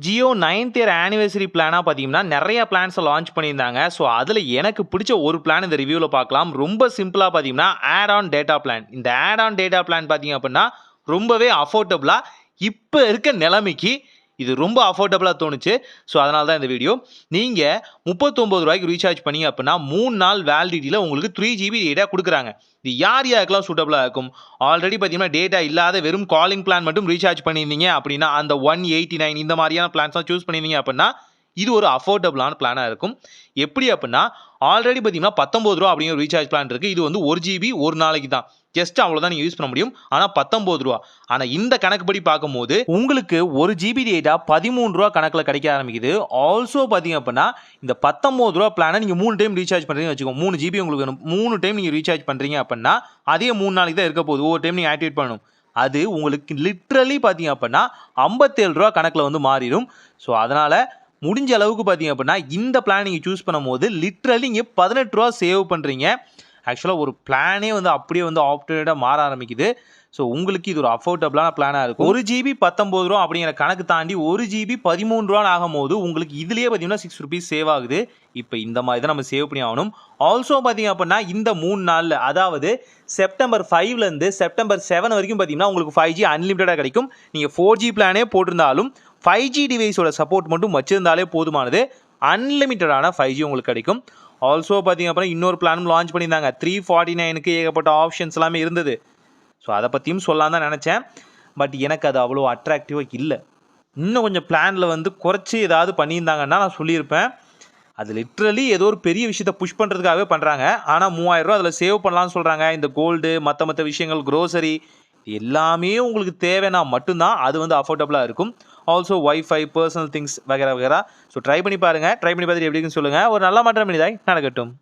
Jio 9th year anniversary பிளானா பார்த்தீங்கன்னா, நெறைய பிளான்ஸ launch பண்ணியிருந்தாங்க. ஸோ, அதில எனக்கு பிடிச்ச ஒரு பிளான் இந்த ரிவ்யூல பார்க்கலாம். ரொம்ப சிம்பிளா பார்த்தீங்கன்னா, ஆட் ஆன் டேட்டா பிளான். இந்த ஆட் ஆன் டேட்டா பிளான் பார்த்தீங்க அப்படின்னா, ரொம்பவே அஃபோர்டபுளா இப்ப இருக்க நிலைமைக்கு இது ரொம்ப அஃபோர்டபுளா தோணுச்சு. ஸோ, அதனால தான் இந்த வீடியோ. நீங்க ரூ. 39க்கு ரீசார்ஜ் பண்ணீங்க அப்படின்னா, 3 நாள் வேலிடிட்டில உங்களுக்கு 3 ஜிபி டேட்டா குடுக்குறாங்க. இது யார் யாருக்கெல்லாம் சூட்டபுளா இருக்கும்? ஆல்ரெடி பார்த்தீங்கன்னா, டேட்டா இல்லாத வெறும் காலிங் பிளான் மட்டும் ரீசார்ஜ் பண்ணியிருந்தீங்க அப்படின்னா, அந்த 189 இந்த மாதிரியான பிளான்ஸ்லாம் சூஸ் பண்ணியிருந்தீங்க அப்படின்னா, இது ஒரு அஃபோர்டபுளான பிளானா இருக்கும். எப்படி அப்படின்னா, ஆல்ரெடி பார்த்தீங்கன்னா, ரூ. 19 அப்படிங்கிற ரீசார்ஜ் பிளான் இருக்கு. இது வந்து 1 ஜிபி 1 நாளைக்கு தான். ஜஸ்ட் அவ்வளவுதான் நீங்க யூஸ் பண்ண முடியும். ஆனா ரூ. 19. ஆனா இந்த கணக்குப்படி பார்க்கும்போது உங்களுக்கு 1 ஜிபி டேட்டா ரூ. 13 கணக்குல கிடைக்க ஆரம்பிக்குது. ஆல்சோ பார்த்தீங்க அப்படின்னா, இந்த ரூ. 19 பிளான நீங்க 3 டைம் ரீசார்ஜ் பண்றீங்கன்னு வச்சுக்கோங்க. 3 ஜிபி உங்களுக்கு வேணும். 3 டைம் நீங்க ரீசார்ஜ் பண்றீங்க அப்படின்னா, அதே 3 நாளைக்கு தான் இருக்க போகுது. ஒவ்வொரு டைம் நீங்க ஆக்டிவேட் பண்ணணும். அது உங்களுக்கு லிட்டரலி பார்த்தீங்க அப்படின்னா, ரூ. 57 கணக்குல வந்து மாறிடும். ஸோ அதனால முடிஞ்ச அளவுக்கு பார்த்தீங்க அப்படின்னா, இந்த பிளான் நீங்க சூஸ் பண்ணும்போது லிட்டரலி நீங்க ரூ. 18 சேவ் பண்றீங்க. ஆக்சுவலாக ஒரு பிளானே வந்து அப்படியே வந்து ஆப்டேட்டாக மாற ஆரம்பிக்குது. ஸோ உங்களுக்கு இது ஒரு அஃபோர்டபுளான பிளானாக இருக்கும். 1 ஜிபி ரூ. 19 அப்படிங்கிற கணக்கு தாண்டி 1 ஜிபி ரூ. 13 ஆகும்போது உங்களுக்கு இதுலேயே பார்த்தீங்கன்னா ₹6 சேவ் ஆகுது. இப்போ இந்த மாதிரி தான் நம்ம சேவ் பண்ணி ஆகணும். ஆல்சோ பார்த்தீங்க அப்படின்னா இந்த 3 நாளில் அதாவது செப்டம்பர் 5லேருந்து செப்டம்பர் 7 வரைக்கும் பார்த்தீங்கன்னா உங்களுக்கு 5G அன்லிமிட்டடாக கிடைக்கும். நீங்கள் 4G பிளானே போட்டிருந்தாலும் 5G டிவைஸோட சப்போர்ட் மட்டும் வச்சிருந்தாலே போதுமானது. அன்லிமிட்டடான 5G உங்களுக்கு கிடைக்கும். ஆல்சோ பார்த்தீங்க அப்படின்னா இன்னொரு பிளானும் லான்ச் பண்ணியிருந்தாங்க. 349க்கு ஏகப்பட்ட ஆப்ஷன்ஸ் எல்லாமே இருந்தது. ஸோ அதை பற்றியும் சொல்லலாம் தான் நினச்சேன். பட் எனக்கு அது அவ்வளோ அட்ராக்டிவாக இல்லை. இன்னும் கொஞ்சம் பிளானில் வந்து குறைச்சி ஏதாவது பண்ணியிருந்தாங்கன்னா நான் சொல்லியிருப்பேன். அது லிட்ரலி ஏதோ ஒரு பெரிய விஷயத்தை புஷ் பண்ணுறதுக்காகவே பண்ணுறாங்க. ஆனால் ₹3000 அதில் சேவ் பண்ணலாம்னு சொல்கிறாங்க. இந்த கோல்டு மற்ற விஷயங்கள் க்ரோசரி எல்லாமே உங்களுக்கு தேவைன்னா மட்டும்தான் அது வந்து அஃபோர்டபுளாக இருக்கும். ஆல்சோ வைஃபை பர்சனல் திங்ஸ் வகைரா. ஸோ ட்ரை பண்ணி பாருங்கள். ட்ரை பண்ணி பார்த்துட்டு எப்படி இருக்குன்னு சொல்லுங்கள். ஒரு நல்ல மாற்றம் இனிதாய் நடக்கட்டும்.